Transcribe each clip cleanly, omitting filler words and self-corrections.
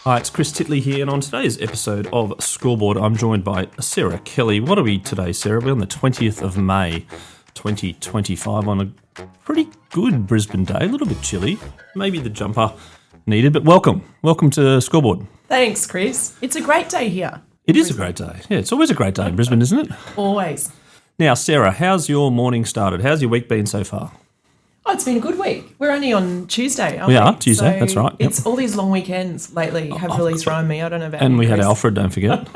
Hi, it's Chris Titley here, and on today's episode of Scoreboard, I'm joined by Sarah Kelly. What are we today, Sarah? We're on the 20th of May, 2025, on a pretty good Brisbane day. A little bit chilly, maybe the jumper needed, but welcome. Welcome to Scoreboard. Thanks, Chris. It's a great day here. It is a great day. Yeah, it's always a great day in Brisbane, isn't it? Always. Now, Sarah, how's your morning started? How's your week been so far? Oh, it's been a good week. We're only on Tuesday, aren't We we? are, Tuesday, So that's right. Yep. It's all these long weekends lately have really thrown me. I don't know about And you, we had Chris. Alfred, don't forget.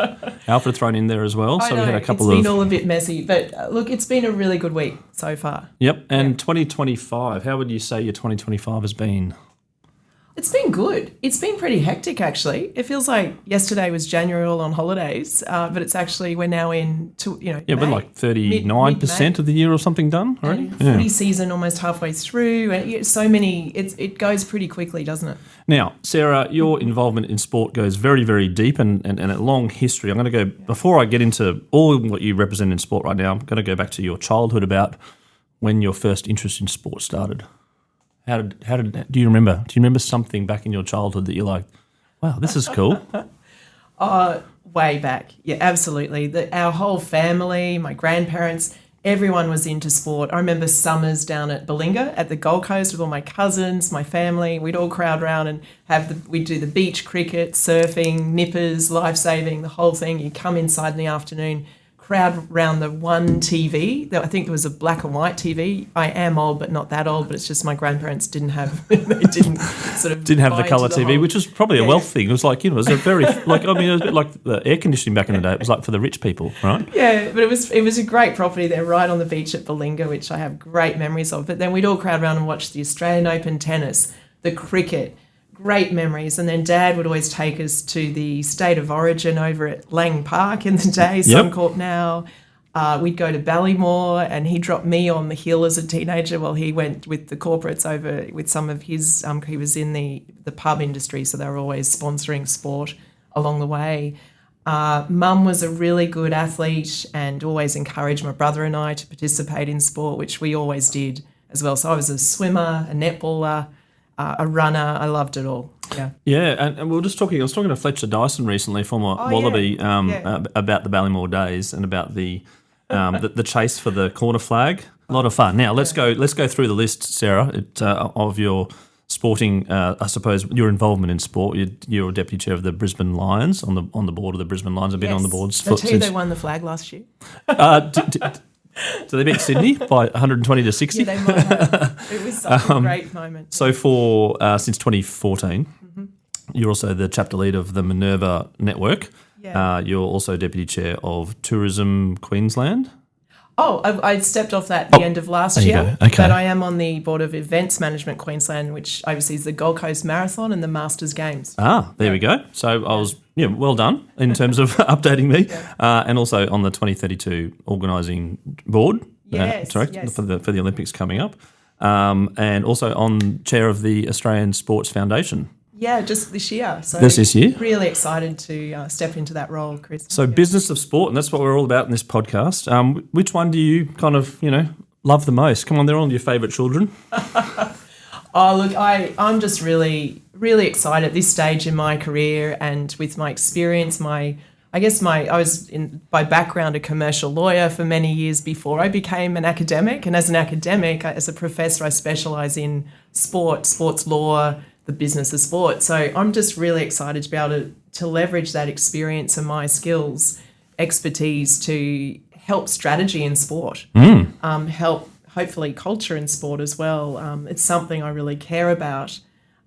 Alfred thrown in there as well. I So know, we had a couple it's been all a bit messy. But look, it's been a really good week so far. Yep, and 2025, how would you say your 2025 has been? It's been good. It's been pretty hectic, actually. It feels like yesterday was January all on holidays, but it's actually we're now into Yeah, May. we're like 39% of the year or something done already. And footy season almost halfway through, and so many. It goes pretty quickly, doesn't it? Now, Sarah, your involvement in sport goes very, very deep and a long history. I'm going to go, before I get into all what you represent in sport right now, I'm going to go back to your childhood about when your first interest in sport started. Do you remember something back in your childhood that you're like, wow, this is cool? Way back. Yeah, absolutely. Our whole family, my grandparents, everyone was into sport. I remember summers down at Bilinga at the Gold Coast with all my cousins, my family. We'd all crowd around and we'd do the beach cricket, surfing, nippers, life-saving, the whole thing. You come inside in the afternoon, crowd around the one TV. I think there was a black and white TV. I am old, but not that old, but it's just my grandparents didn't have, they didn't have the colour TV, which was probably a wealth thing. It was like, it was a very, it was a bit like the air conditioning back in the day. It was like for the rich people, right? Yeah, but it was a great property there right on the beach at Bilinga, which I have great memories of. But then we'd all crowd around and watch the Australian Open tennis, the cricket, great memories. And then Dad would always take us to the State of Origin over at Lang Park in the day, Suncorp now. We'd go to Ballymore, and he dropped me on the hill as a teenager while he went with the corporates over with some of his, he was in the pub industry, so they were always sponsoring sport along the way. Mum was a really good athlete and always encouraged my brother and I to participate in sport, which we always did as well. So I was a swimmer, a netballer, a runner. I loved it all. Yeah, and we were just talking. I was talking to Fletcher Dyson recently, former Wallaby, about the Ballymore days and about the chase for the corner flag. A lot of fun. Now let's go through the list, Sarah, of your sporting. I suppose your involvement in sport. You're a deputy chair of the Brisbane Lions on the board of the Brisbane Lions. I've been on the boards. They won the flag last year. So they beat Sydney by 120 to 60. Yeah, they might have. It was such a great moment. So since 2014, you're also the chapter lead of the Minerva Network. Yeah. You're also deputy chair of Tourism Queensland. Oh, I stepped off that at the end of last year. Okay. But I am on the board of Events Management Queensland, which oversees the Gold Coast Marathon and the Masters Games. There we go. So I was, well done in terms of updating me. And also on the 2032 organising board. Yes. For the Olympics coming up. And also on chair of the Australian Sports Foundation. Yeah, just this year. So this year? Really excited to step into that role, Chris. So business of sport, and that's what we're all about in this podcast. Which one do you kind of, love the most? Come on, they're all your favourite children. Oh, look, I'm just really, really excited at this stage in my career and with my experience, I was by background a commercial lawyer for many years before I became an academic. And as an academic, as a professor, I specialise in sports law, the business of sport. So I'm just really excited to be able to leverage that experience and my skills, expertise to help strategy in sport, help hopefully culture in sport as well. It's something I really care about.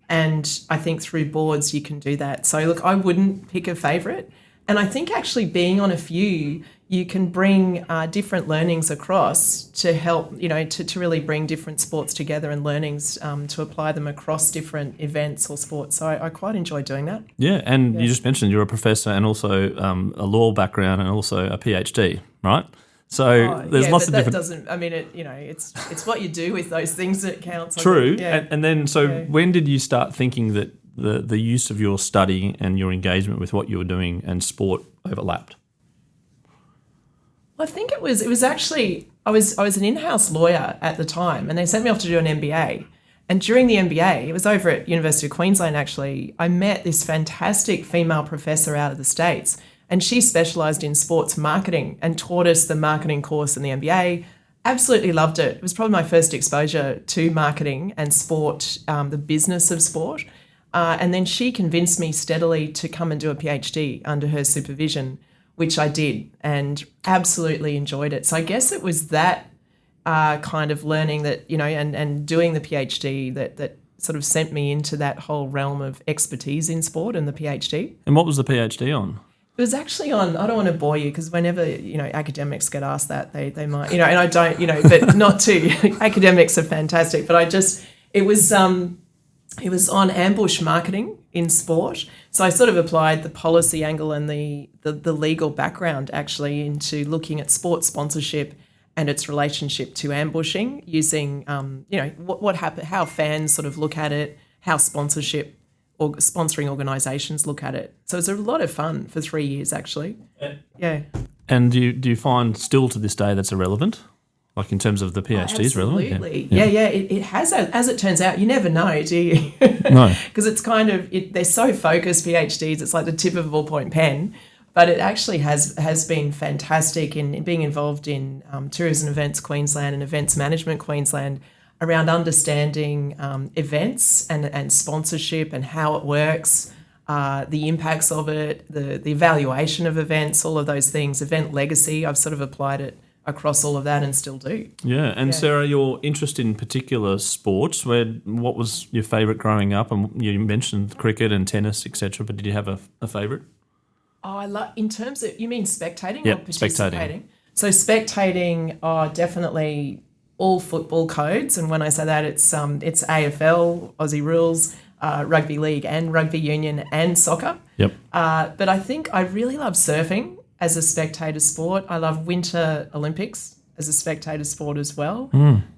And I think through boards you can do that. So look, I wouldn't pick a favourite. And I think actually being on a few, you can bring different learnings across to help, to really bring different sports together and learnings to apply them across different events or sports. So I quite enjoy doing that. Yeah, and you just mentioned you're a professor and also a law background and also a PhD, right? So there's lots of different. Doesn't. I mean, it's what you do with those things that counts. True, and then when did you start thinking that the use of your study and your engagement with what you were doing and sport overlapped? I think it was actually I was an in-house lawyer at the time, and they sent me off to do an MBA. And during the MBA, it was over at University of Queensland actually, I met this fantastic female professor out of the States, and she specialised in sports marketing and taught us the marketing course in the MBA. Absolutely loved it. It was probably my first exposure to marketing and sport, the business of sport. And then she convinced me steadily to come and do a PhD under her supervision, which I did and absolutely enjoyed it. So I guess it was that kind of learning that, and doing the PhD that sort of sent me into that whole realm of expertise in sport and the PhD. And what was the PhD on? It was actually on, I don't want to bore you because whenever, academics get asked that, they might, and I don't, but not to. Academics are fantastic, but it was on ambush marketing in sport. So I sort of applied the policy angle and the legal background actually into looking at sports sponsorship and its relationship to ambushing using, what happened, how fans sort of look at it, how sponsorship or sponsoring organisations look at it. So it's a lot of fun for 3 years actually. Yeah. And do you find still to this day that's irrelevant? Like in terms of the PhD is relevant? Absolutely. Yeah. It has, as it turns out, you never know, do you? No. Because it's kind of, they're so focused, PhDs, it's like the tip of a ballpoint pen. But it actually has been fantastic in being involved in Tourism Events Queensland and Events Management Queensland around understanding events and sponsorship and how it works, the impacts of it, the evaluation of events, all of those things, event legacy. I've sort of applied it across all of that and still do. Yeah, and Sarah, your interest in particular sports, what was your favourite growing up? And you mentioned cricket and tennis, etc., but did you have a favourite? Oh, I love, in terms of, you mean spectating or Spectating. participating? So spectating are definitely all football codes, and when I say that, it's AFL, Aussie rules, rugby league and rugby union and soccer. Yep. But I think I really love surfing as a spectator sport. I love Winter Olympics as a spectator sport as well.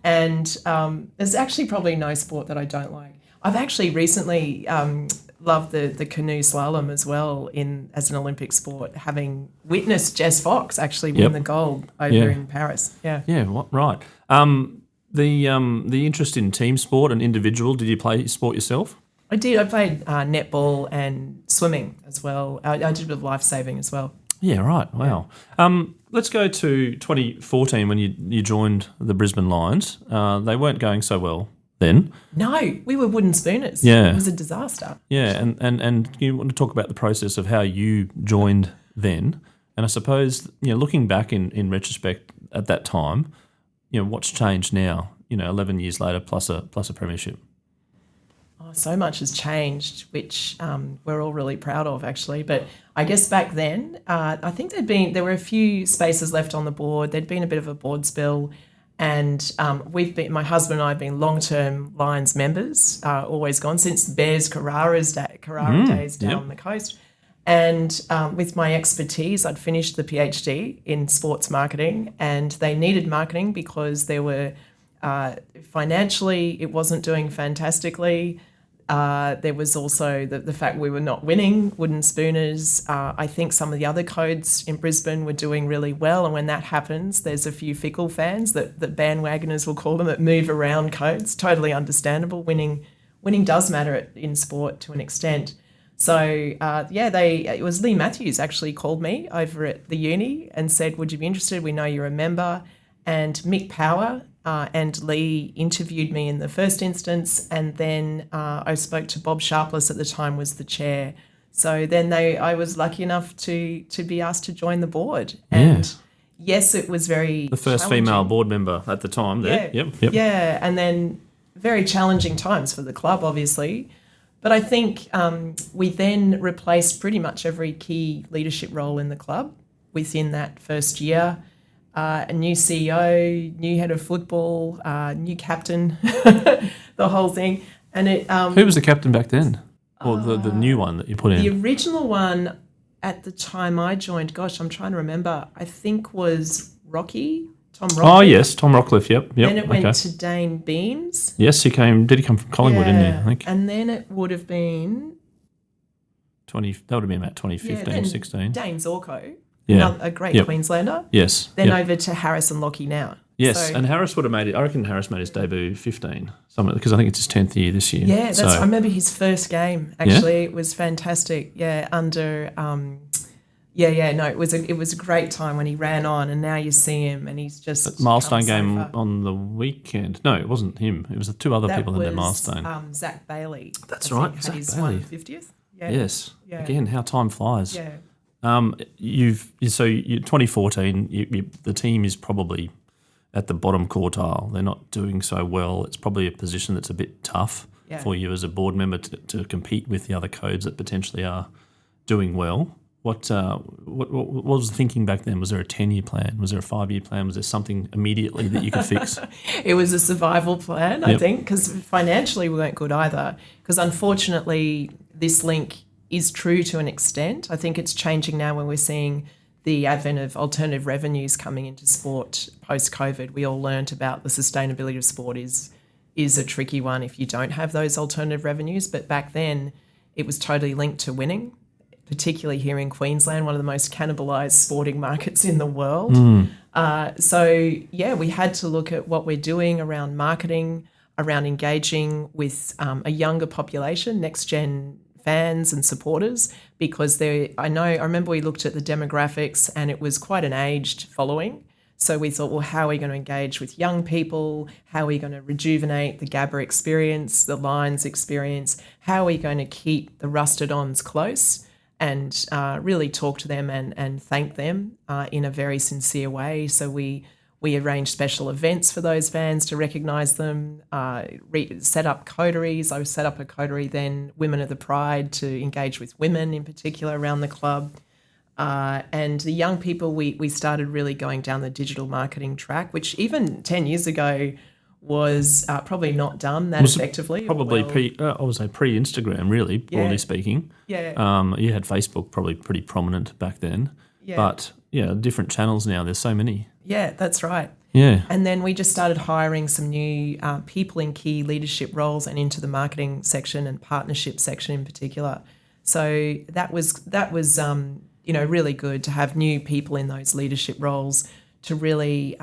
And there's actually probably no sport that I don't like. I've actually recently loved the canoe slalom as well as an Olympic sport, having witnessed Jess Fox actually win the gold over in Paris. Yeah. Yeah, right. The interest in team sport and individual, did you play sport yourself? I did. I played netball and swimming as well. I did a bit of life-saving as well. Yeah, right. Wow. Let's go to 2014 when you joined the Brisbane Lions. They weren't going so well then. No, we were wooden spooners. Yeah. It was a disaster. Yeah, and you want to talk about the process of how you joined then. And I suppose, looking back in retrospect at that time, what's changed now, 11 years later plus a premiership? Oh, so much has changed, which we're all really proud of, actually. But I guess back then, I think there were a few spaces left on the board. There'd been a bit of a board spill, and my husband and I have been long-term Lions members, always gone since Bears Carrara days down the coast. And with my expertise, I'd finished the PhD in sports marketing, and they needed marketing because there were financially it wasn't doing fantastically. There was also the fact we were not winning, wooden spooners. I think some of the other codes in Brisbane were doing really well, and when that happens, there's a few fickle fans that bandwagoners will call them that move around codes. Totally understandable. Winning does matter in sport to an extent. So, it was Lee Matthews actually called me over at the uni and said, would you be interested? We know you're a member. And Mick Power and Lee interviewed me in the first instance, and then I spoke to Bob Sharpless at the time was the chair. So then I was lucky enough to be asked to join the board. And yes, it was very the first female board member at the time there. Yeah. Yep. Yeah, and then very challenging times for the club, obviously. But I think we then replaced pretty much every key leadership role in the club within that first year. A new CEO, new head of football, new captain, the whole thing. And who was the captain back then? Or the new one that you put in? The original one at the time I joined, gosh, I'm trying to remember, I think was Tom Rockcliffe. Oh, yes, Tom Rockcliffe, yep. Then it went to Dane Beams. Yes, did he come from Collingwood, didn't he, I think? And then it would have been... that would have been about 2015, 16. Dane Zorko. Yeah. A great Queenslander. Yes. Then over to Harris and Lockie now. Yes, So- and Harris would have made it. I reckon Harris made his debut 15, because I think it's his 10th year this year. Yeah, So- I remember his first game. Actually, it was fantastic. Yeah, under. No, it was a great time when he ran on, and now you see him, and he's just milestone come so game far. on the weekend. No, it wasn't him. It was the two other That people in their was, milestone. Zach Bailey. That's I think, right, had Zach his Bailey. 150th. Yeah. Yes. Yeah. Again, how time flies. Yeah. You 2014. The team is probably at the bottom quartile. They're not doing so well. It's probably a position that's a bit tough Yeah. for you as a board member to compete with the other codes that potentially are doing well. What was the thinking back then? Was there a 10-year plan? Was there a 5-year plan? Was there something immediately that you could fix? It was a survival plan, I Yep. think, because financially we weren't good either. Because unfortunately, this link is true to an extent. I think it's changing now when we're seeing the advent of alternative revenues coming into sport post-COVID. We all learnt about the sustainability of sport is a tricky one if you don't have those alternative revenues. But back then, it was totally linked to winning, particularly here in Queensland, one of the most cannibalised sporting markets in the world. We had to look at what we're doing around marketing, around engaging with a younger population, next-gen fans and supporters, because I remember we looked at the demographics and it was quite an aged following. So we thought, well, how are we going to engage with young people? How are we going to rejuvenate the Gabba experience, the Lions experience? How are we going to keep the rusted-ons close and really talk to them and thank them in a very sincere way? So we arranged special events for those fans to recognise them, set up coteries. I set up a coterie then, Women of the Pride, to engage with women in particular around the club. And the young people, we started really going down the digital marketing track, which even 10 years ago was probably not done that effectively. Probably I would say pre-Instagram, really, broadly speaking. Yeah. You had Facebook probably pretty prominent back then. Yeah. But, different channels now. There's so many. Yeah, that's right. Yeah. And then we just started hiring some new people in key leadership roles and into the marketing section and partnership section in particular. So that was really good to have new people in those leadership roles to really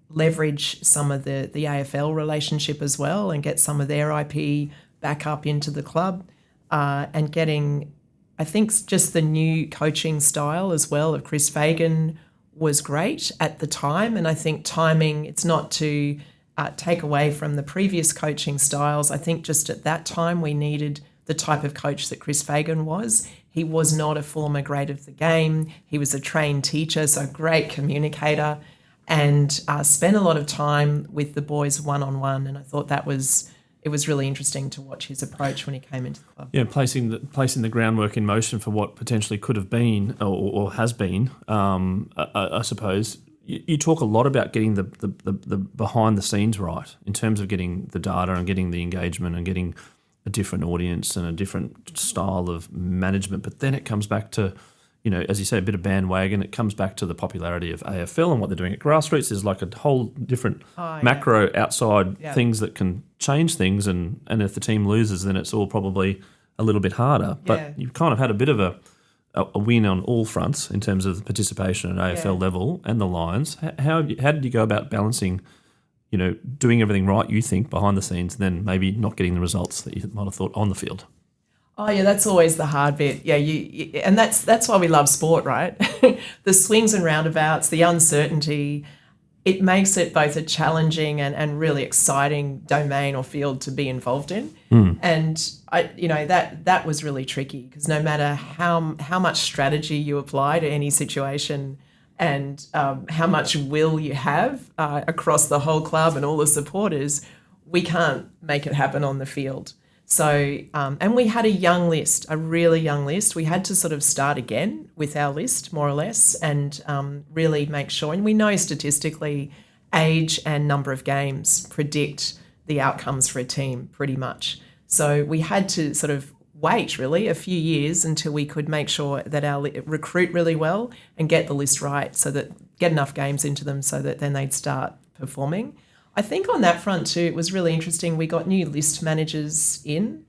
leverage some of the AFL relationship as well and get some of their IP back up into the club and getting, I think, just the new coaching style as well of Chris Fagan was great at the time. And I think timing, it's not to take away from the previous coaching styles. I think just at that time we needed the type of coach that Chris Fagan was. He was not a former grade of the game. He was a trained teacher, so a great communicator, and spent a lot of time with the boys one-on-one. And I thought it was really interesting to watch his approach when he came into the club. Yeah, placing the groundwork in motion for what potentially could have been or has been. I suppose you talk a lot about getting the behind the scenes right in terms of getting the data and getting the engagement and getting a different audience and a different style of management. But then it comes back to, as you say, a bit of bandwagon. It comes back to the popularity of AFL and what they're doing at grassroots. There's like a whole different macro outside things that can change things. And if the team loses, then it's all probably a little bit harder. But you've kind of had a bit of a win on all fronts in terms of the participation at AFL level and the Lions. How did you go about balancing, doing everything right, you think, behind the scenes, and then maybe not getting the results that you might have thought on the field? Oh yeah, that's always the hard bit. Yeah, and that's why we love sport, right? The swings and roundabouts, the uncertainty, it makes it both a challenging and really exciting domain or field to be involved in. And that was really tricky because no matter how much strategy you apply to any situation and how much will you have across the whole club and all the supporters, we can't make it happen on the field. So, and we had a really young list. We had to sort of start again with our list, more or less, and really make sure. And we know statistically age and number of games predict the outcomes for a team pretty much. So we had to sort of wait really a few years until we could make sure that our recruit really well and get the list right so that get enough games into them so that then they'd start performing. I think on that front too, it was really interesting. We got new list managers in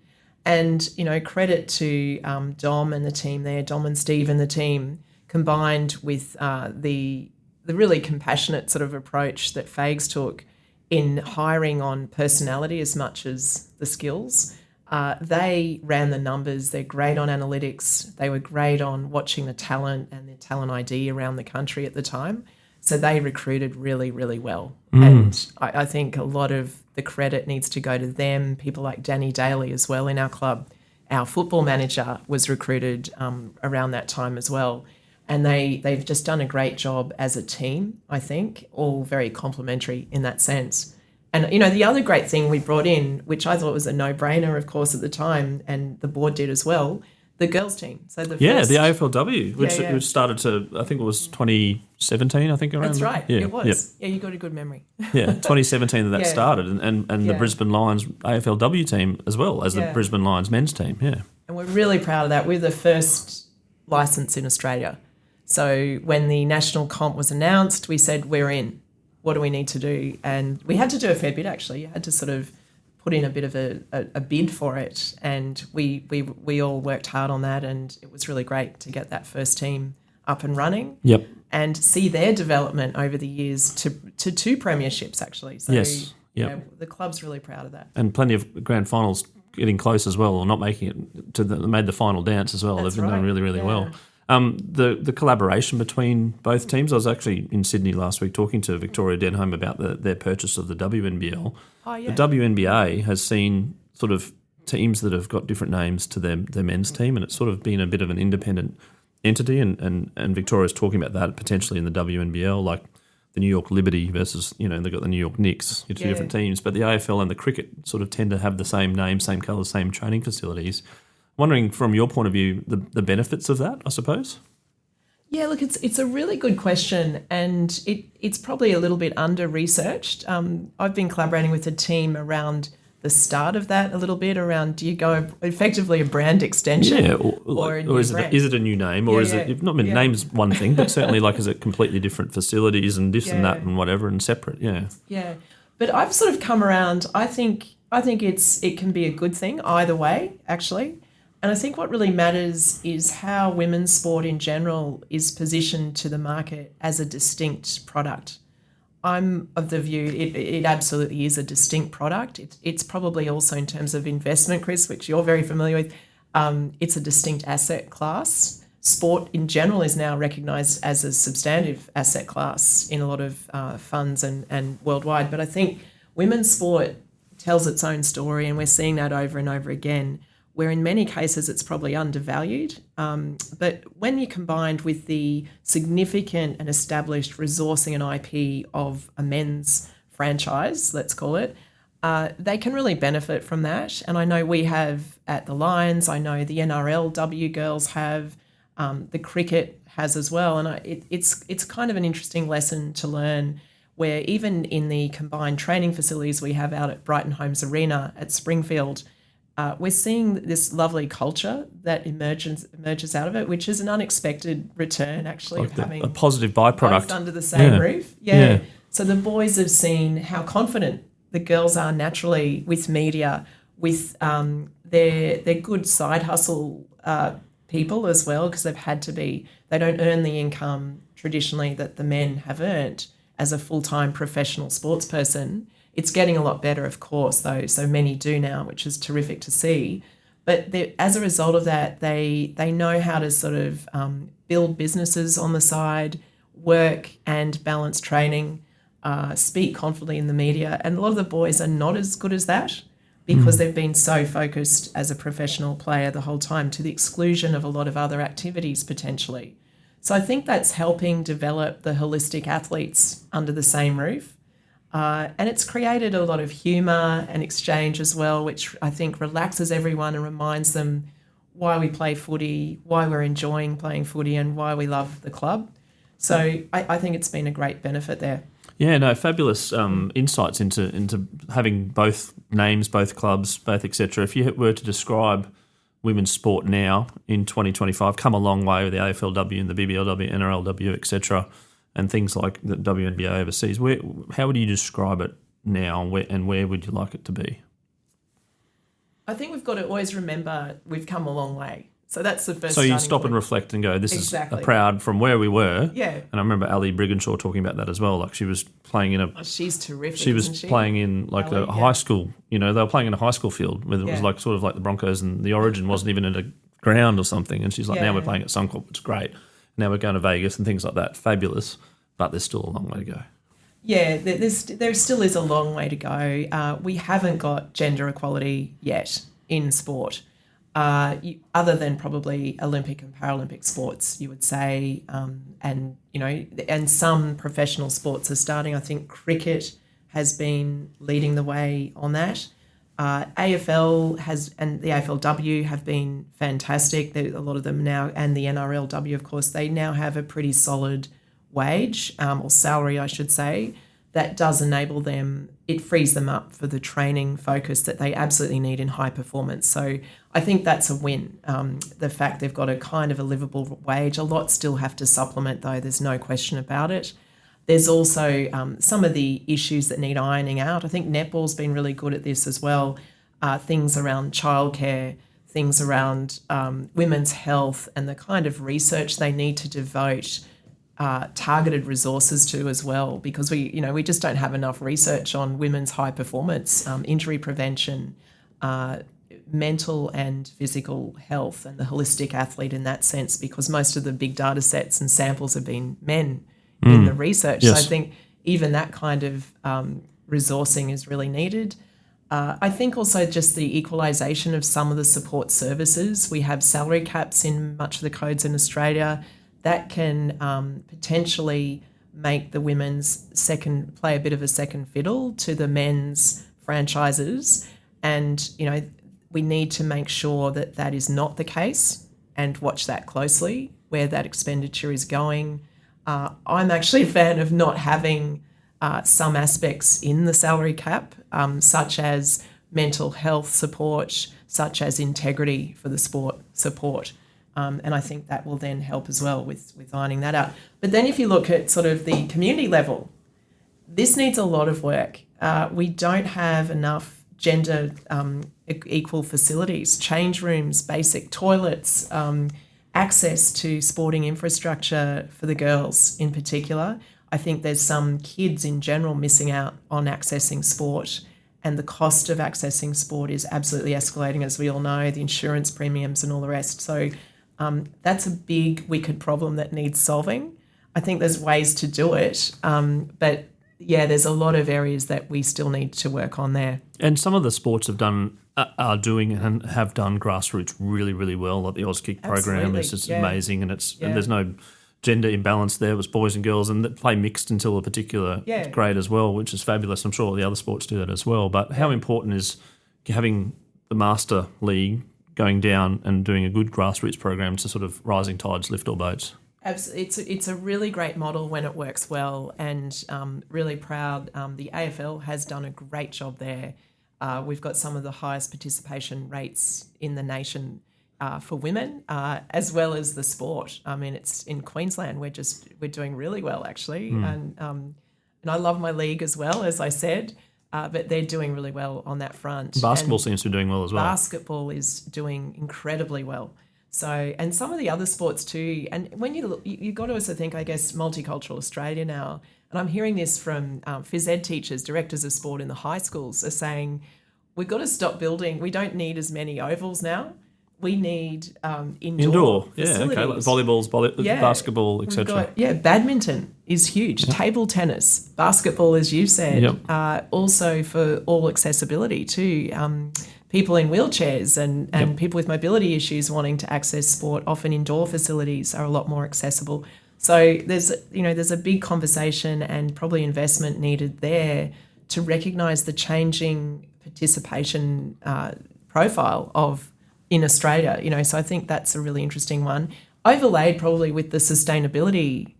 and, credit to Dom and the team there, Dom and Steve and the team, combined with the the really compassionate sort of approach that Fags took in hiring on personality as much as the skills. They ran the numbers. They're great on analytics. They were great on watching the talent and the talent ID around the country at the time. So they recruited really, really well. And I think a lot of the credit needs to go to them, people like Danny Daly as well in our club. Our football manager was recruited around that time as well. And they've just done a great job as a team, I think, all very complementary in that sense. And, the other great thing we brought in, which I thought was a no-brainer, of course, at the time, and the board did as well, the girls team. So the AFLW, which started I think it was 2017, I think around. That's right, yeah, it was. Yeah, you got a good memory. 2017 that started, and the Brisbane Lions AFLW team as well as the Brisbane Lions men's team, And we're really proud of that. We're the first licence in Australia. So when the national comp was announced, we said, we're in. What do we need to do? And we had to do a fair bit, actually. You had to sort of put in a bit of a bid for it. And we all worked hard on that, and it was really great to get that first team up and running. Yep. And see their development over the years to two premierships, actually. So yes. Yep. The club's really proud of that. And plenty of grand finals getting close as well, or not making it made the final dance as well. That's They've been doing really, really well. The collaboration between both teams, I was actually in Sydney last week talking to Victoria Denholm about their purchase of the WNBL. Oh, yeah. The WNBA has seen sort of teams that have got different names to their men's team, and it's sort of been a bit of an independent entity, and Victoria's talking about that potentially in the WNBL, like the New York Liberty versus, they've got the New York Knicks, two different teams, but the AFL and the cricket sort of tend to have the same name, same colours, same training facilities. Wondering from your point of view, the benefits of that, I suppose? Yeah, look, it's a really good question, and it's probably a little bit under-researched. I've been collaborating with a team around the start of that a little bit, around do you go effectively a brand extension or is it a new name, or is it, not name's one thing, but certainly like is it completely different facilities and this and that and whatever and separate, Yeah, but I've sort of come around. I think it can be a good thing either way, actually. And I think what really matters is how women's sport in general is positioned to the market as a distinct product. I'm of the view it absolutely is a distinct product. It's probably also in terms of investment, Chris, which you're very familiar with, it's a distinct asset class. Sport in general is now recognised as a substantive asset class in a lot of funds and worldwide. But I think women's sport tells its own story, and we're seeing that over and over again, where in many cases it's probably undervalued. But when you combined with the significant and established resourcing and IP of a men's franchise, let's call it, they can really benefit from that. And I know we have at the Lions, I know the NRLW girls have, the cricket has as well. And it's kind of an interesting lesson to learn, where even in the combined training facilities we have out at Brighton Homes Arena at Springfield, we're seeing this lovely culture that emerges out of it, which is an unexpected return, actually, like of having a positive byproduct both under the same roof. Yeah. So the boys have seen how confident the girls are naturally with media, with their good side hustle people as well, because they've had to be. They don't earn the income traditionally that the men have earned as a full-time professional sports person. It's getting a lot better, of course, though. So many do now, which is terrific to see. But as a result of that, they know how to sort of build businesses on the side, work and balance training, speak confidently in the media. And a lot of the boys are not as good as that because they've been so focused as a professional player the whole time, to the exclusion of a lot of other activities potentially. So I think that's helping develop the holistic athletes under the same roof. And it's created a lot of humour and exchange as well, which I think relaxes everyone and reminds them why we play footy, why we're enjoying playing footy, and why we love the club. So I think it's been a great benefit there. Yeah, no, fabulous insights into having both names, both clubs, both etc. If you were to describe women's sport now in 2025, come a long way with the AFLW and the BBLW, NRLW, etc., and things like the WNBA overseas. How would you describe it now, and where would you like it to be? I think we've got to always remember we've come a long way. So that's the first. So you starting stop point. and reflect and go, this Exactly. is proud from where we were. Yeah. And I remember Ali Brigginshaw talking about that as well. Like she was playing in a... She's terrific. She was isn't she? playing in like Ali, a high school, they were playing in a high school field where it was Yeah. like sort of like the Broncos and the Origin wasn't even at a ground or something. And she's like, now Yeah. we're playing at Suncorp, it's great. Now we're going to Vegas and things like that. Fabulous. But there's still a long way to go. Yeah, there still is a long way to go. We haven't got gender equality yet in sport, other than probably Olympic and Paralympic sports, you would say, and some professional sports are starting. I think cricket has been leading the way on that. AFL and the AFLW have been fantastic. A lot of them now, and the NRLW, of course, they now have a pretty solid wage or salary, I should say, that does enable them, it frees them up for the training focus that they absolutely need in high performance. So I think that's a win. The fact they've got a kind of a livable wage. A lot still have to supplement though, there's no question about it. There's also some of the issues that need ironing out. I think netball's been really good at this as well. Things around childcare, things around women's health and the kind of research they need to devote targeted resources to as well, because we just don't have enough research on women's high performance, injury prevention, mental and physical health, and the holistic athlete in that sense, because most of the big data sets and samples have been men in the research. Yes. So I think even that kind of resourcing is really needed. I think also just the equalisation of some of the support services. We have salary caps in much of the codes in Australia. That can potentially make the women's play a bit of a second fiddle to the men's franchises. And, we need to make sure that that is not the case and watch that closely, where that expenditure is going. I'm actually a fan of not having some aspects in the salary cap, such as mental health support, such as integrity for the sport support. And I think that will then help as well with ironing that out. But then if you look at sort of the community level, this needs a lot of work. We don't have enough gender equal facilities, change rooms, basic toilets, access to sporting infrastructure for the girls in particular. I think there's some kids in general missing out on accessing sport, and the cost of accessing sport is absolutely escalating, as we all know, the insurance premiums and all the rest. So that's a big, wicked problem that needs solving. I think there's ways to do it, but yeah, there's a lot of areas that we still need to work on there. And some of the sports are doing and have done grassroots really, really well. Like the Auskick program is just amazing, and and there's no gender imbalance there. It was boys and girls, and that play mixed until a particular grade as well, which is fabulous. I'm sure the other sports do that as well. But how important is having the Master League going down and doing a good grassroots program to sort of rising tides lift all boats? Absolutely. It's a really great model when it works well, and really proud. The AFL has done a great job there. We've got some of the highest participation rates in the nation for women, as well as the sport. I mean, it's in Queensland. We're doing really well actually, and I love my league as well, as I said. But they're doing really well on that front. Basketball seems to be doing well as well. Basketball is doing incredibly well. So, and some of the other sports too. And when you look, you got to also think, I guess, multicultural Australia now. And I'm hearing this from phys ed teachers, directors of sport in the high schools, are saying, we've got to stop building. We don't need as many ovals now. We need indoor facilities. Like volleyballs, basketball, etc. Badminton is huge. Table tennis, basketball, as you said. Also for all accessibility too. People in wheelchairs and people with mobility issues wanting to access sport, often indoor facilities are a lot more accessible. So there's a big conversation and probably investment needed there to recognise the changing participation profile in Australia, so I think that's a really interesting one. Overlaid probably with the sustainability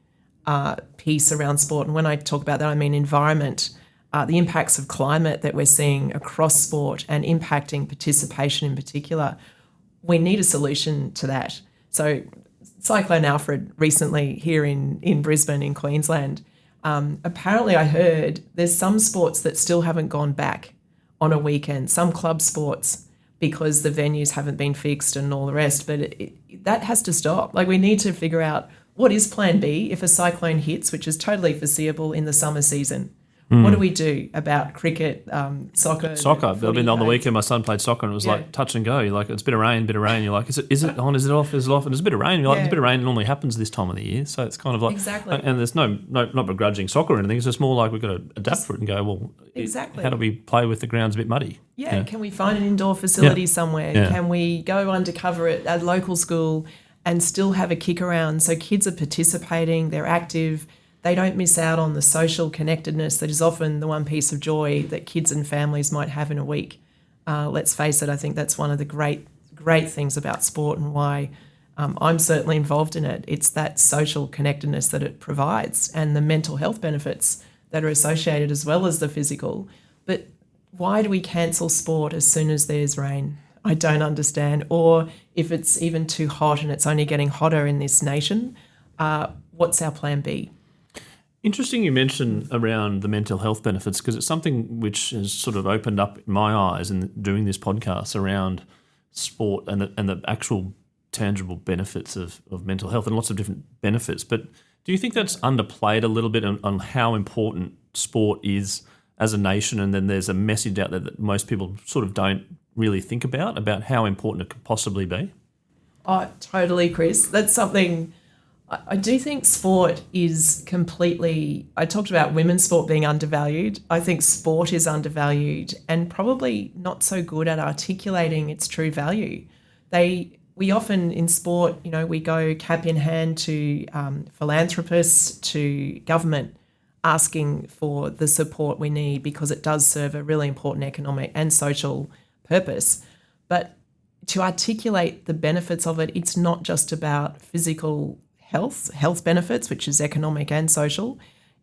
piece around sport. And when I talk about that, I mean environment, the impacts of climate that we're seeing across sport and impacting participation in particular. We need a solution to that. So Cyclone Alfred recently here in Brisbane in Queensland, apparently I heard there's some sports that still haven't gone back on a weekend, some club sports, because the venues haven't been fixed and all the rest. But that has to stop. Like, we need to figure out what is plan B if a cyclone hits, which is totally foreseeable in the summer season. What do we do about cricket, soccer? Soccer. I mean, on the weekend, my son played soccer and it was like touch and go. You're like, it's a bit of rain. You're like, is it on? Is it off? Is it off? And there's a bit of rain. You're like, there's a bit of rain. It normally happens this time of the year. So it's kind of like, exactly. And there's not begrudging soccer or anything. It's just more like we've got to adapt for it and go, well, exactly. How do we play with the ground's a bit muddy? Yeah. Can we find an indoor facility somewhere? Yeah. Can we go undercover at a local school and still have a kick around so kids are participating, they're active, they don't miss out on the social connectedness that is often the one piece of joy that kids and families might have in a week. Let's face it, I think that's one of the great things about sport and why I'm certainly involved in it. It's that social connectedness that it provides and the mental health benefits that are associated as well as the physical. But why do we cancel sport as soon as there's rain? I don't understand. Or if it's even too hot and it's only getting hotter in this nation, what's our plan B? Interesting you mentioned around the mental health benefits, because it's something which has sort of opened up my eyes in doing this podcast around sport and the actual tangible benefits of mental health and lots of different benefits. But do you think that's underplayed a little bit on how important sport is as a nation, and then there's a message out there that most people sort of don't really think about how important it could possibly be? Oh, totally, Chris. That's something... I do think sport is completely... I talked about women's sport being undervalued. I think sport is undervalued and probably not so good at articulating its true value. We often in sport, we go cap in hand to philanthropists, to government, asking for the support we need because it does serve a really important economic and social purpose. But to articulate the benefits of it, it's not just about physical health benefits, which is economic and social.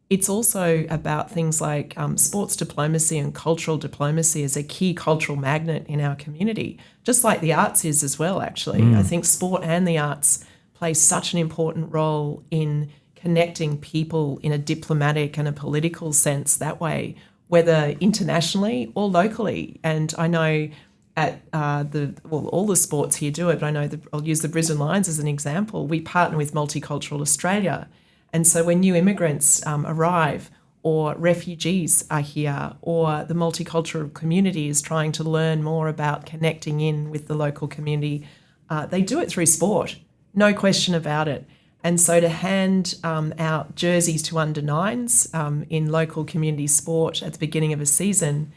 It's also about things like sports diplomacy and cultural diplomacy as a key cultural magnet in our community, just like the arts is as well, actually. I think sport and the arts play such an important role in connecting people in a diplomatic and a political sense that way, whether internationally or locally. And I know at all the sports here do it, but I know I'll use the Brisbane Lions as an example. We partner with Multicultural Australia. And so when new immigrants arrive or refugees are here or the multicultural community is trying to learn more about connecting in with the local community, they do it through sport, no question about it. And so to hand out jerseys to under-9s in local community sport at the beginning of a season,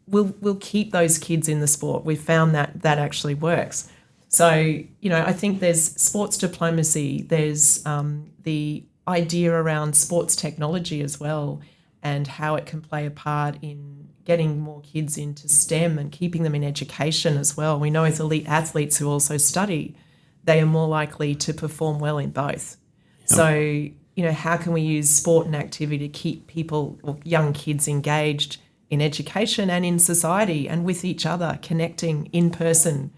we'll keep those kids in the sport. We've found that actually works. So, I think there's sports diplomacy, there's the idea around sports technology as well and how it can play a part in getting more kids into STEM and keeping them in education as well. We know as elite athletes who also study, they are more likely to perform well in both. Yep. So, how can we use sport and activity to keep people or young kids engaged in education and in society and with each other, connecting in person?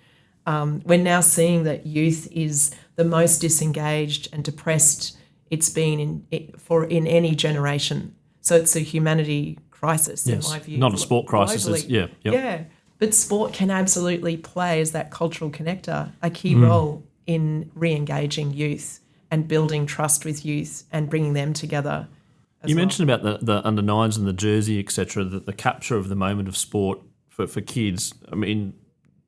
We're now seeing that youth is the most disengaged and depressed it's been in any generation. So it's a humanity crisis, in my view. Not a sport crisis. Yeah, but sport can absolutely play as that cultural connector, a key role in re-engaging youth and building trust with youth and bringing them together. You mentioned about the under-9s and the jersey, etc., the capture of the moment of sport for kids. I mean,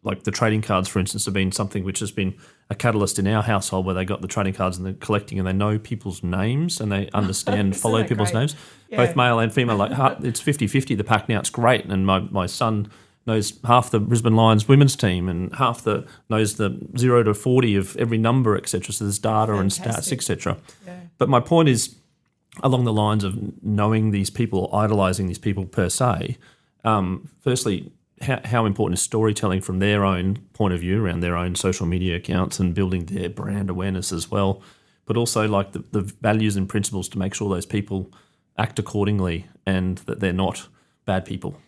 like the trading cards, for instance, have been something which has been a catalyst in our household where they got the trading cards and they're collecting and they know people's names and they understand, follow people's names, both male and female. Like it's 50-50, the pack now. It's great. And my son knows half the Brisbane Lions women's team and knows the 0 to 40 of every number, etc. So there's data and stats, etc. Yeah. But my point is, along the lines of knowing these people, idolising these people per se, firstly, how important is storytelling from their own point of view around their own social media accounts and building their brand awareness as well, but also like the values and principles to make sure those people act accordingly and that they're not bad people.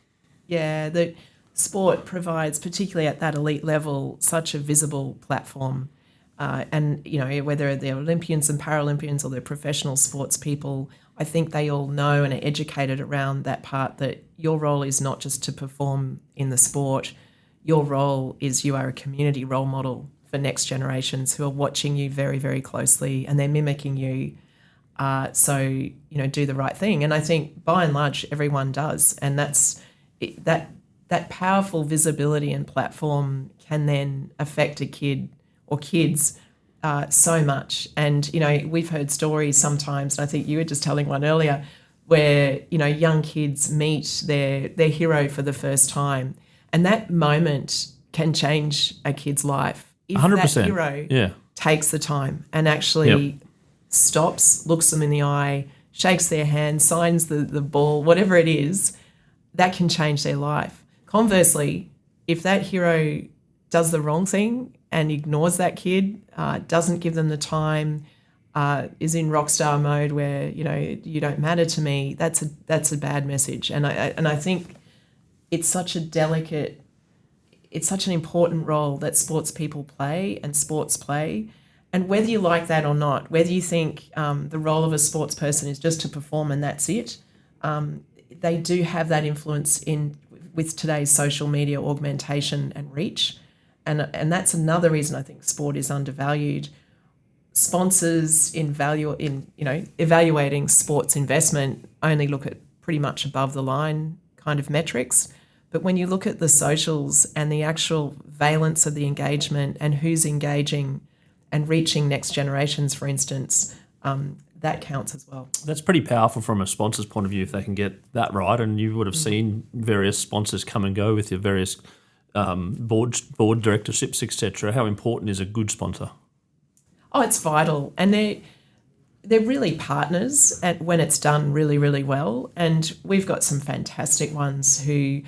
Yeah, the sport provides, particularly at that elite level, such a visible platform. And, whether they're Olympians and Paralympians or they're professional sports people, I think they all know and are educated around that part that your role is not just to perform in the sport. your role is you are a community role model for next generations who are watching you very, very closely, and they're mimicking you. So, do the right thing. And I think by and large, everyone does. And that powerful visibility and platform can then affect a kid or kids so much. And, we've heard stories sometimes, and I think you were just telling one earlier, where, young kids meet their hero for the first time. And that moment can change a kid's life. If 100%. That hero takes the time and actually stops, looks them in the eye, shakes their hand, signs the ball, whatever it is, that can change their life. Conversely, if that hero does the wrong thing and ignores that kid, doesn't give them the time, is in rock star mode where, you don't matter to me, that's a bad message. And I think it's such an important role that sports people play and sports play. And whether you like that or not, whether you think the role of a sports person is just to perform and that's it, they do have that influence with today's social media augmentation and reach. And that's another reason I think sport is undervalued. Sponsors evaluating sports investment only look at pretty much above the line kind of metrics. But when you look at the socials and the actual valence of the engagement and who's engaging and reaching next generations, for instance, that counts as well. That's pretty powerful from a sponsor's point of view if they can get that right. And you would have seen various sponsors come and go with your various board directorships, etc. How important is a good sponsor? Oh, it's vital. And they're really partners when it's done really, really well. And we've got some fantastic ones who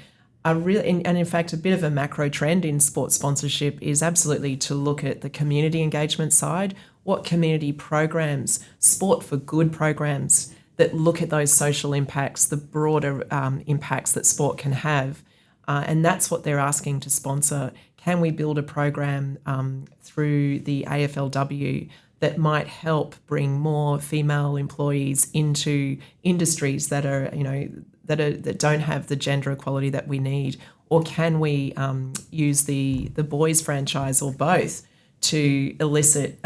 are really, and in fact, a bit of a macro trend in sports sponsorship is absolutely to look at the community engagement side. What community programs, sport for good programs that look at those social impacts, the broader impacts that sport can have. And that's what they're asking to sponsor. Can we build a program through the AFLW that might help bring more female employees into industries that are, that don't have the gender equality that we need? Or can we use the boys franchise or both to elicit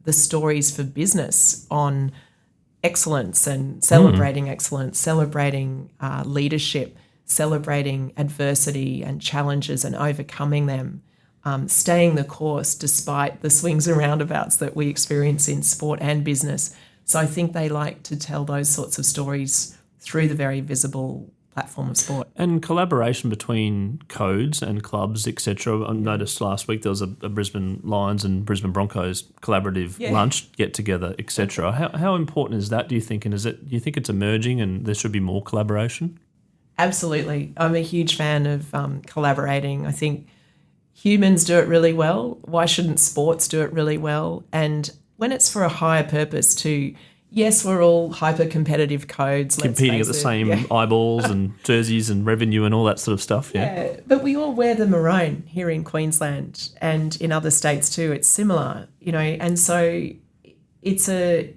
the stories for business on excellence and celebrating excellence, celebrating leadership, celebrating adversity and challenges and overcoming them, staying the course despite the swings and roundabouts that we experience in sport and business. So I think they like to tell those sorts of stories through the very visible platform of sport. And collaboration between codes and clubs, etc. I noticed last week there was a Brisbane Lions and Brisbane Broncos collaborative lunch get-together, etc. How important is that, do you think? And do you think it's emerging and there should be more collaboration? Absolutely. I'm a huge fan of collaborating. I think humans do it really well. Why shouldn't sports do it really well? And when it's for a higher purpose too, yes, we're all hyper-competitive codes. Competing at the same eyeballs and jerseys and revenue and all that sort of stuff, yeah. But we all wear the maroon here in Queensland and in other states too. It's similar, and so it's a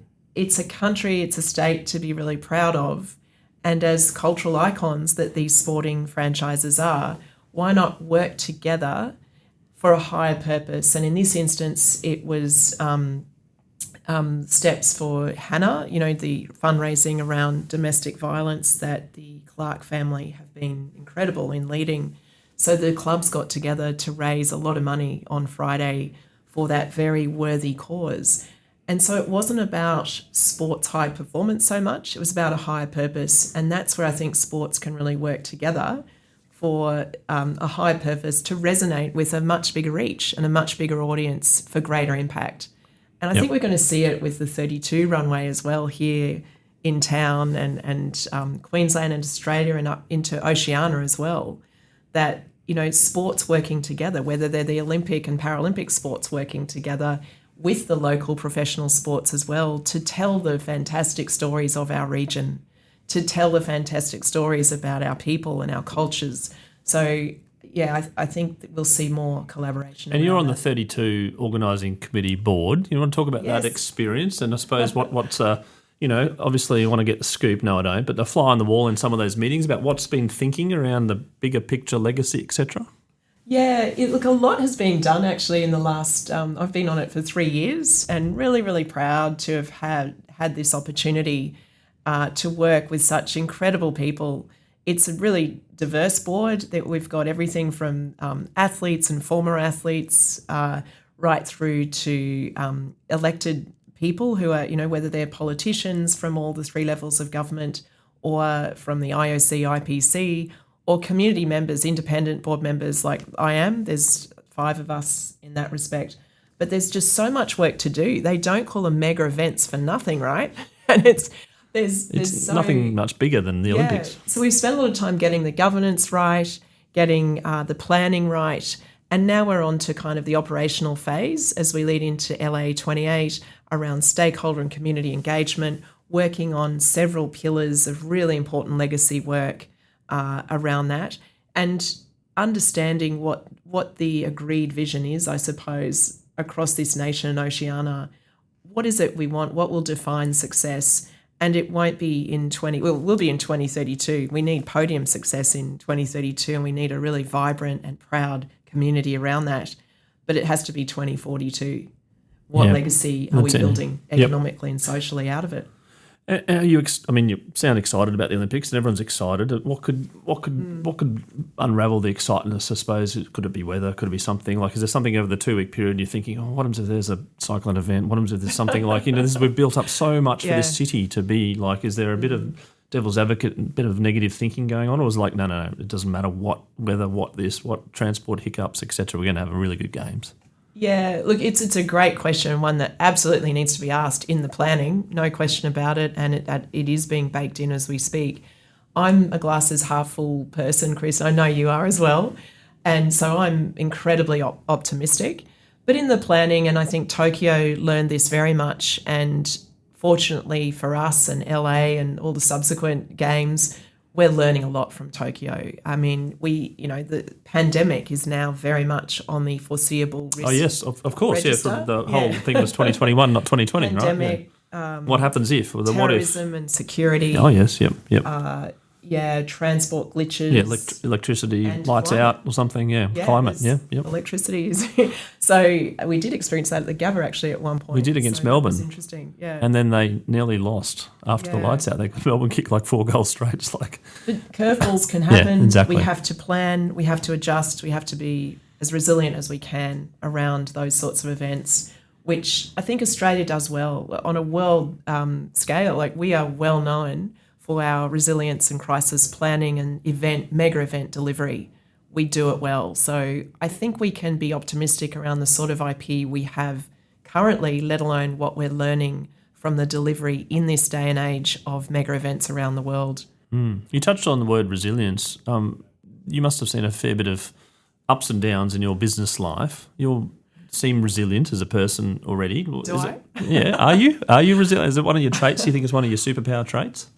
country, it's a state to be really proud of. And as cultural icons that these sporting franchises are, why not work together for a higher purpose? And in this instance, it was steps for Hannah, the fundraising around domestic violence that the Clark family have been incredible in leading. So the clubs got together to raise a lot of money on Friday for that very worthy cause. And so it wasn't about sports high performance so much, it was about a higher purpose. And that's where I think sports can really work together for a higher purpose to resonate with a much bigger reach and a much bigger audience for greater impact. And I think we're going to see it with the 32 runway as well here in town and Queensland and Australia and up into Oceania as well, that, sports working together, whether they're the Olympic and Paralympic sports working together with the local professional sports as well, to tell the fantastic stories of our region, to tell the fantastic stories about our people and our cultures. So, I think that we'll see more collaboration. And you're on the 32 organising committee board. You want to talk about that experience? And I suppose what's obviously you want to get the scoop. No, I don't. But the fly on the wall in some of those meetings about what's been thinking around the bigger picture legacy, etc. Yeah, look, a lot has been done actually in the last. I've been on it for 3 years, and really, really proud to have had this opportunity to work with such incredible people. It's a really diverse board that we've got everything from athletes and former athletes right through to elected people who are, whether they're politicians from all the 3 levels of government or from the IOC, IPC, or community members, independent board members like I am. There's 5 of us in that respect. But there's just so much work to do. They don't call them mega events for nothing, right? And there's nothing much bigger than the Olympics. So we've spent a lot of time getting the governance right, getting the planning right, and now we're on to kind of the operational phase as we lead into LA 28 around stakeholder and community engagement, working on several pillars of really important legacy work around that, and understanding what the agreed vision is, I suppose, across this nation and Oceania. What is it we want? What will define success? And it won't be we'll be in 2032. We need podium success in 2032, and we need a really vibrant and proud community around that. But it has to be 2042. What legacy are we building economically and socially out of it? You sound excited about the Olympics, and everyone's excited. What could unravel the excitement? I suppose, could it be weather? Could it be something like? Is there something over the 2-week period you're thinking, what happens if there's a cyclone event? What happens if there's something like we've built up so much for this city to be like? Is there a bit of devil's advocate, a bit of negative thinking going on, or is it like no, it doesn't matter what weather, what transport hiccups, etc. We're going to have really good games. Yeah, look, it's a great question, one that absolutely needs to be asked in the planning, no question about it, and it is being baked in as we speak. I'm a glasses half full person, Chris. I know you are as well, and so I'm incredibly optimistic. But in the planning, and I think Tokyo learned this very much, and fortunately for us and LA and all the subsequent games, we're learning a lot from Tokyo. I mean, the pandemic is now very much on the foreseeable risk. Oh, yes, of course. Register. Yeah, the whole thing was 2021, not 2020, pandemic, right? What happens if? Or the terrorism and security. Oh, yes, yep. Transport glitches. Yeah, electricity, lights climate. out or something, climate, yep. Electricity is... So we did experience that at the Gabba actually at one point. We did against Melbourne. It was interesting, yeah. And then they nearly lost after the lights out. Melbourne kicked like 4 goals straight. It's like... But curveballs can happen. Yeah, exactly. We have to plan, we have to adjust, we have to be as resilient as we can around those sorts of events, which I think Australia does well. On a world scale, like we are well known for our resilience and crisis planning and mega event delivery. We do it well. So I think we can be optimistic around the sort of IP we have currently, let alone what we're learning from the delivery in this day and age of mega events around the world. You touched on the word resilience. You must have seen a fair bit of ups and downs in your business life. You seem resilient as a person already. Do I? Yeah. Are you? Are you resilient? Is it one of your traits you think is one of your superpower traits?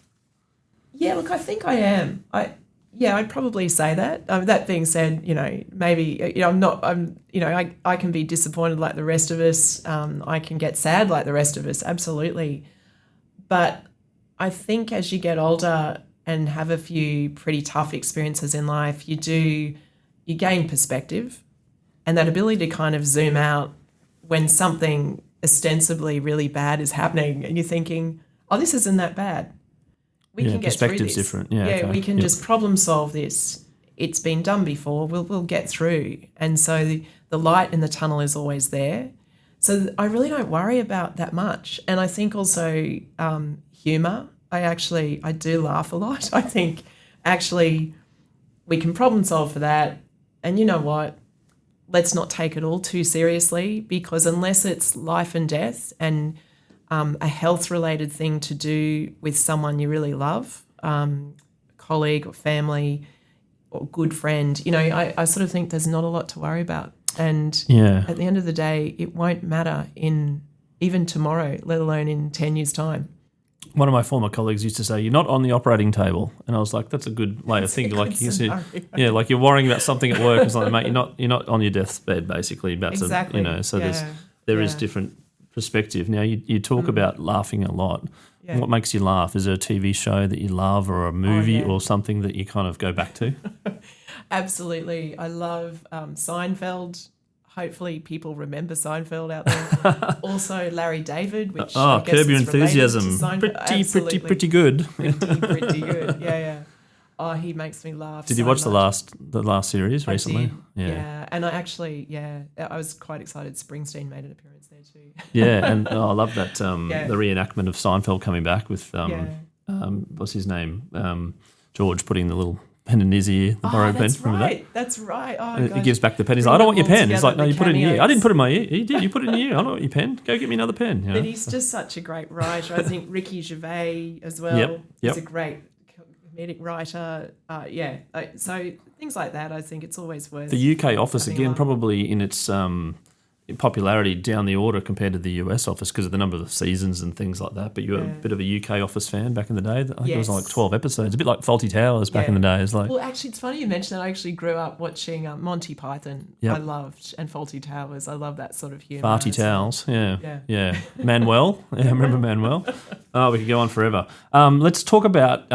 Yeah, look, I think I am. I'd probably say that. That being said, maybe, I can be disappointed like the rest of us. I can get sad like the rest of us, absolutely. But I think as you get older and have a few pretty tough experiences in life, you gain perspective, and that ability to kind of zoom out when something ostensibly really bad is happening and you're thinking, oh, this isn't that bad. We can get through this. Perspective's different. Yeah, we can just problem solve this. It's been done before. We'll get through. And so the light in the tunnel is always there. So I really don't worry about that much. And I think also humour. I do laugh a lot. I think actually we can problem solve for that. And you know what? Let's not take it all too seriously, because unless it's life and death and a health-related thing to do with someone you really love, colleague or family or good friend, I sort of think there's not a lot to worry about. And at the end of the day, it won't matter in even tomorrow, let alone in 10 years' time. One of my former colleagues used to say, "You're not on the operating table," and I was like, "That's a good way of thinking." Like you said, like you're worrying about something at work or something, mate. You're not on your deathbed, basically. Exactly. So there is different perspective. Now you talk about laughing a lot. Yeah. What makes you laugh? Is there a TV show that you love or a movie yeah. or something that you kind of go back to? Absolutely. I love Seinfeld. Hopefully people remember Seinfeld out there. Also Larry David, which I guess Curb Your is related to Enthusiasm. Seinfeld. Pretty good. Pretty good. Yeah. Oh, he makes me laugh. Did you watch the last series recently? I did, yeah. And I was quite excited Springsteen made an appearance there too. Yeah, and I love that the reenactment of Seinfeld coming back with what's his name? George putting the little pen in his ear, the borrowed pen. Remember that? That's right. Oh, and he gives back the pen. He's like, I don't want your pen. He's like, no, you put it in your ear. I didn't put it in my ear. You did. You put it in your ear. I don't want your pen. Go get me another pen. You know? But he's just such a great writer. I think Ricky Gervais as well. Yep. He's a great comedic writer. So things like that, I think it's always worth. The UK office, again, probably in its popularity down the order compared to the US office because of the number of seasons and things like that. But you were a bit of a UK office fan back in the day. I think it was like 12 episodes, a bit like Fawlty Towers back in the day. It's like, well, actually, it's funny you mention that. I actually grew up watching Monty Python. I loved, and Fawlty Towers. I love that sort of humour. Farty Towels, yeah. Manuel, I remember Manuel. Oh, we could go on forever. Let's talk about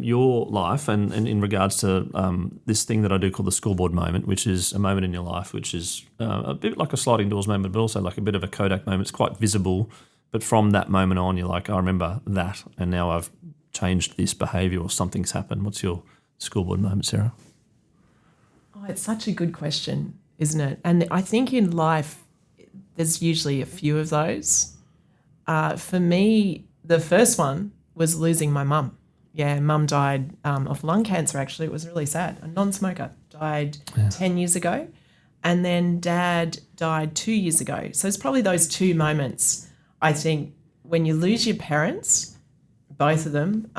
your life and in regards to this thing that I do call the scoreboard moment, which is a moment in your life which is a bit like a sliding doors moment, but also like a bit of a Kodak moment. It's quite visible, but from that moment on, you're like, I remember that, and now I've changed this behaviour or something's happened. What's your scoreboard moment, Sarah? Oh, it's such a good question, isn't it? And I think in life, there's usually a few of those. For me, the first one was losing my mum. Yeah, mum died of lung cancer, actually. It was really sad. A non-smoker, died 10 years ago. And then dad died 2 years ago. So it's probably those two moments, I think, when you lose your parents, both of them,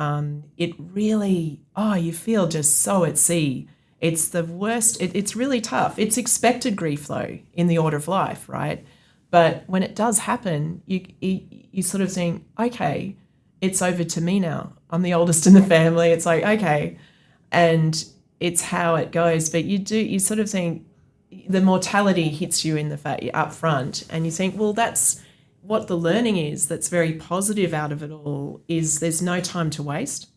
it really, you feel just so at sea. It's the worst. It's really tough. It's expected grief, though, in the order of life, right? But when it does happen, you sort of think, okay, it's over to me now. I'm the oldest in the family. It's like, okay. And it's how it goes. But you sort of think, the mortality hits you in the fact you're up front, and you think, well, that's what the learning is that's very positive out of it all, is there's no time to waste.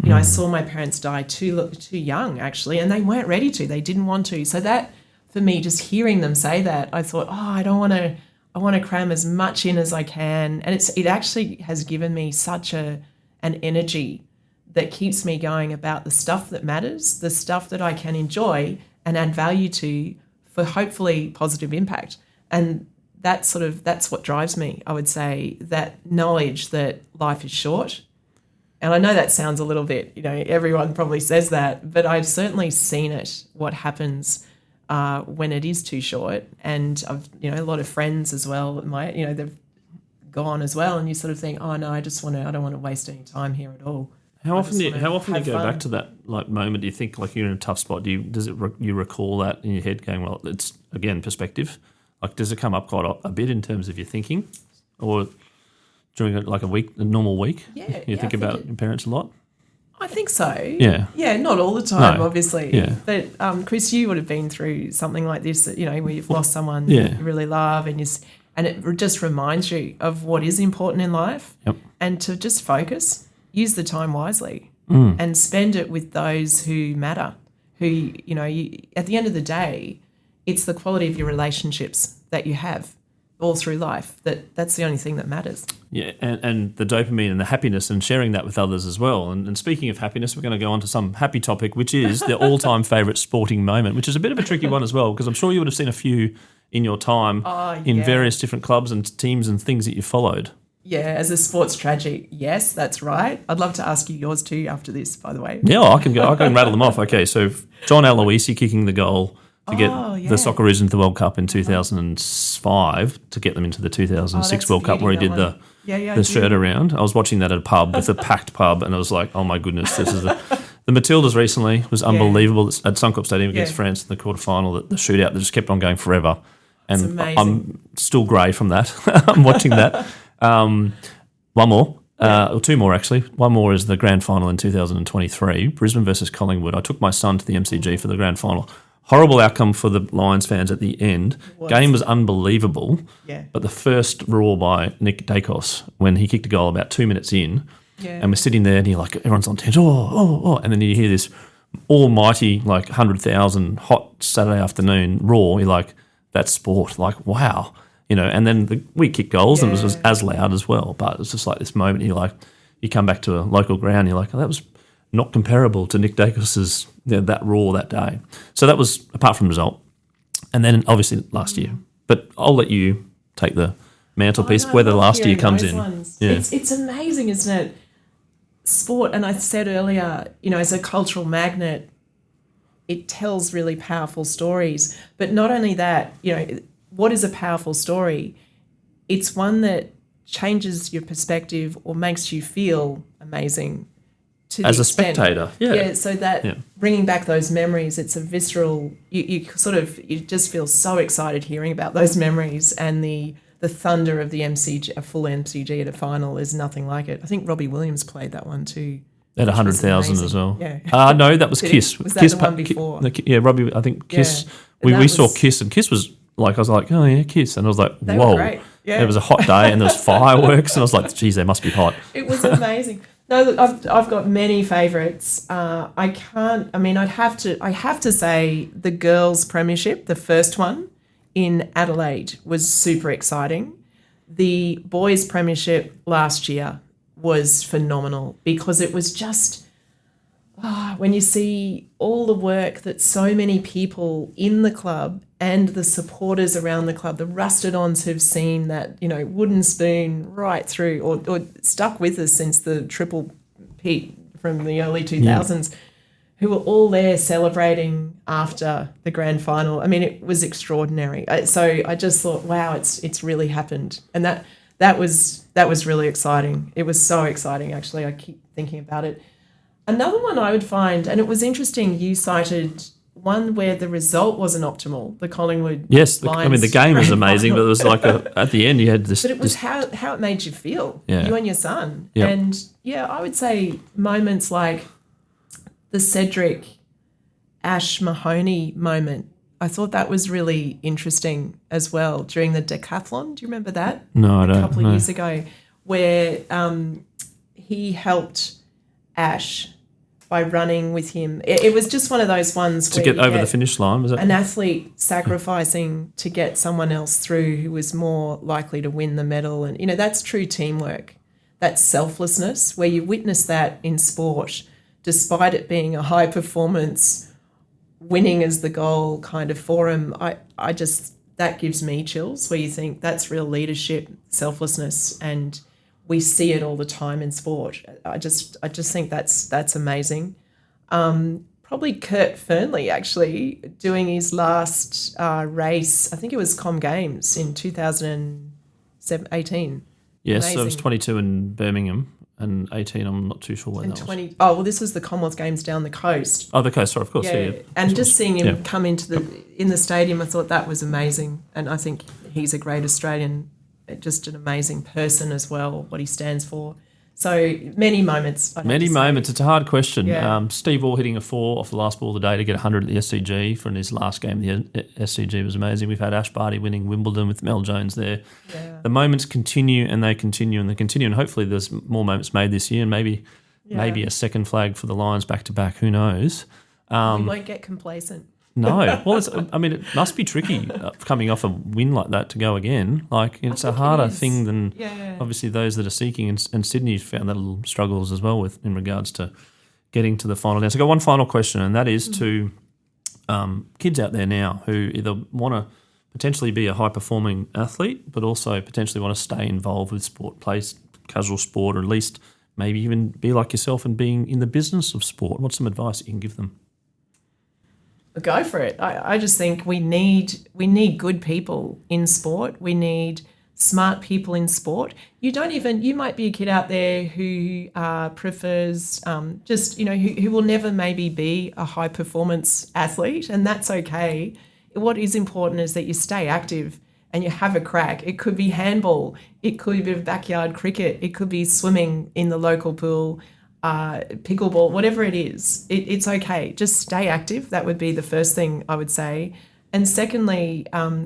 You know, I saw my parents die too young, actually, and they weren't ready to. They didn't want to. So that, for me, just hearing them say that, I thought, I want to cram as much in as I can. And it actually has given me such an energy that keeps me going about the stuff that matters, the stuff that I can enjoy and add value to for hopefully positive impact. And that's what drives me, I would say, that knowledge that life is short. And I know that sounds a little bit, everyone probably says that, but I've certainly seen it, what happens when it is too short. And I've, a lot of friends as well, they've gone as well. And you sort of think, oh no, I don't want to waste any time here at all. How often do you go back to that moment? Do you think like you're in a tough spot? You recall that in your head going, well, it's again perspective. Like, does it come up quite a bit in terms of your thinking, or during a normal week? Yeah, you think about your parents a lot. I think so. Yeah, not all the time, obviously. Yeah. But Chris, you would have been through something like this, where you've lost someone you really love, and it just reminds you of what is important in life, and to just focus. Use the time wisely and spend it with those who matter, who, at the end of the day, it's the quality of your relationships that you have all through life. That's the only thing that matters. Yeah, and the dopamine and the happiness and sharing that with others as well. And speaking of happiness, we're going to go on to some happy topic, which is the all-time favourite sporting moment, which is a bit of a tricky one as well, because I'm sure you would have seen a few in your time in various different clubs and teams and things that you followed. Yeah, as a sports tragic, yes, that's right. I'd love to ask you yours too after this, by the way. Yeah, I can rattle them off. Okay, so John Aloisi kicking the goal to get the Socceroos into the World Cup in 2005 to get them into the 2006 World Cup where he did the shirt around. I was watching that at a pub with a packed pub, and I was like, oh my goodness, this is the Matildas recently was unbelievable at Suncorp Stadium against France in the quarterfinal. The shootout that just kept on going forever, and I'm still grey from that. I'm watching that. One more, or two more actually. One more is the grand final in 2023, Brisbane versus Collingwood. I took my son to the MCG for the grand final. Horrible outcome for the Lions fans at the end. Game was unbelievable. Yeah. But the first roar by Nick Dacos when he kicked a goal about 2 minutes in, Yeah. and we're sitting there and you're like, everyone's on tension, and then you hear this almighty, like 100,000 hot Saturday afternoon roar. You're like, that's sport. Like, wow. And then we kicked goals and it was as loud as well. But it's just like this moment, you're like, you come back to a local ground, you're like, oh, that was not comparable to Nick Dacos's that roar that day. So that was, apart from result. And then obviously last year. But I'll let you take the mantelpiece, whether last year comes in. Yeah. It's amazing, isn't it? Sport, and I said earlier, as a cultural magnet, it tells really powerful stories. But not only that, what is a powerful story? It's one that changes your perspective or makes you feel amazing. As a spectator, so that bringing back those memories, it's a visceral. You just feel so excited hearing about those memories, and the thunder of the MCG, a full MCG at a final, is nothing like it. I think Robbie Williams played that one too. At 100,000 as well. Yeah. No, that was Kiss. Was that Kiss the one before? Robbie. I think Kiss. Yeah. We saw Kiss, and Kiss was like, I was like, oh yeah, Kiss, and I was like, They whoa. were great. Yeah. It was a hot day, and there was fireworks, and I was like, geez, they must be hot. It was amazing. No, look, I've got many favourites. I have to say the girls' premiership, the first one in Adelaide, was super exciting. The boys' premiership last year was phenomenal because it was just when you see all the work that so many people in the club and the supporters around the club, the rusted-ons who've seen that, wooden spoon right through or stuck with us since the Triple Pete from the early 2000s, who were all there celebrating after the grand final. I mean, it was extraordinary. So I just thought, wow, it's really happened. And that was really exciting. It was so exciting, actually. I keep thinking about it. Another one I would find, and it was interesting, you cited one where the result wasn't optimal, the Collingwood Lions. Lions the game was amazing, final. but it was like at the end you had this. But it was how it made you feel, you and your son. Yep. And I would say moments like the Cedric Ash Mahoney moment. I thought that was really interesting as well during the decathlon. Do you remember that? No, I don't. A couple of years ago, where he helped Ash by running with him. It was just one of those ones to get over the finish line, was it? An athlete sacrificing to get someone else through who was more likely to win the medal. And, that's true teamwork. That's selflessness, where you witness that in sport, despite it being a high performance, winning as the goal kind of forum. I just, that gives me chills, where you think that's real leadership, selflessness, and we see it all the time in sport. I just think that's amazing. Probably Kurt Fernley, actually, doing his last race, I think it was Com Games in 2018. Yes, Amazing. so it was 22 in Birmingham and 18, I'm not too sure when that was. Oh, well, this was the Commonwealth Games down the coast. Oh, the coast, sorry, of course. Yeah. And just seeing him come in the stadium, I thought that was amazing. And I think he's a great Australian, just an amazing person as well, what he stands for. So many moments. It's a hard question. Yeah. Steve Orr hitting a 4 off the last ball of the day to get 100 at the SCG for his last game. The SCG was amazing. We've had Ash Barty winning Wimbledon with Mel Jones there. Yeah. The moments continue and they continue and they continue, and hopefully there's more moments made this year, and maybe a second flag for the Lions back to back. Who knows? We won't get complacent. No. Well, it must be tricky coming off a win like that to go again. Like, it's a harder thing than obviously those that are seeking. And Sydney's found that little struggles as well in regards to getting to the final. Now, so I've got one final question, and that is to kids out there now who either want to potentially be a high-performing athlete but also potentially want to stay involved with sport, play casual sport, or at least maybe even be like yourself and being in the business of sport. What's some advice that you can give them? Go for it. I just think we need good people in sport. We need smart people in sport. You might be a kid out there who prefers who will never maybe be a high performance athlete, and that's okay. What is important is that you stay active and you have a crack. It could be handball, it could be backyard cricket, it could be swimming in the local pool. pickleball, whatever it is, it's okay. Just stay active. That would be the first thing I would say. And secondly,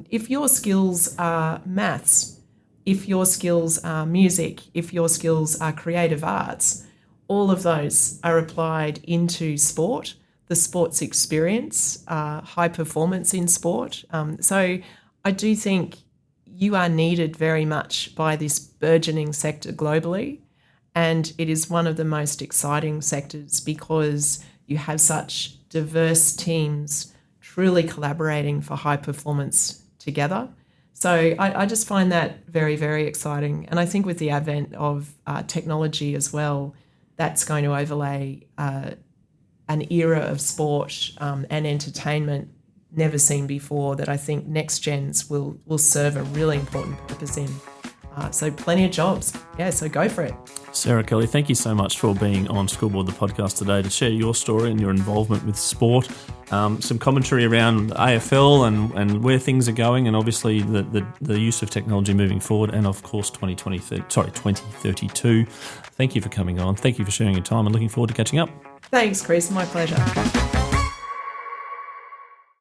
if your skills are maths, if your skills are music, if your skills are creative arts, all of those are applied into sport, the sports experience, high performance in sport. So I do think you are needed very much by this burgeoning sector globally. And it is one of the most exciting sectors because you have such diverse teams truly collaborating for high performance together. So I just find that very, very exciting. And I think with the advent of technology as well, that's going to overlay an era of sport and entertainment never seen before that I think next gens will serve a really important purpose in. So plenty of jobs. Yeah, so go for it. Sarah Kelly, thank you so much for being on Scoreboard, the podcast today, to share your story and your involvement with sport, some commentary around AFL and where things are going, and obviously the use of technology moving forward, and of course 2032. Thank you for coming on. Thank you for sharing your time and looking forward to catching up. Thanks, Chris. My pleasure.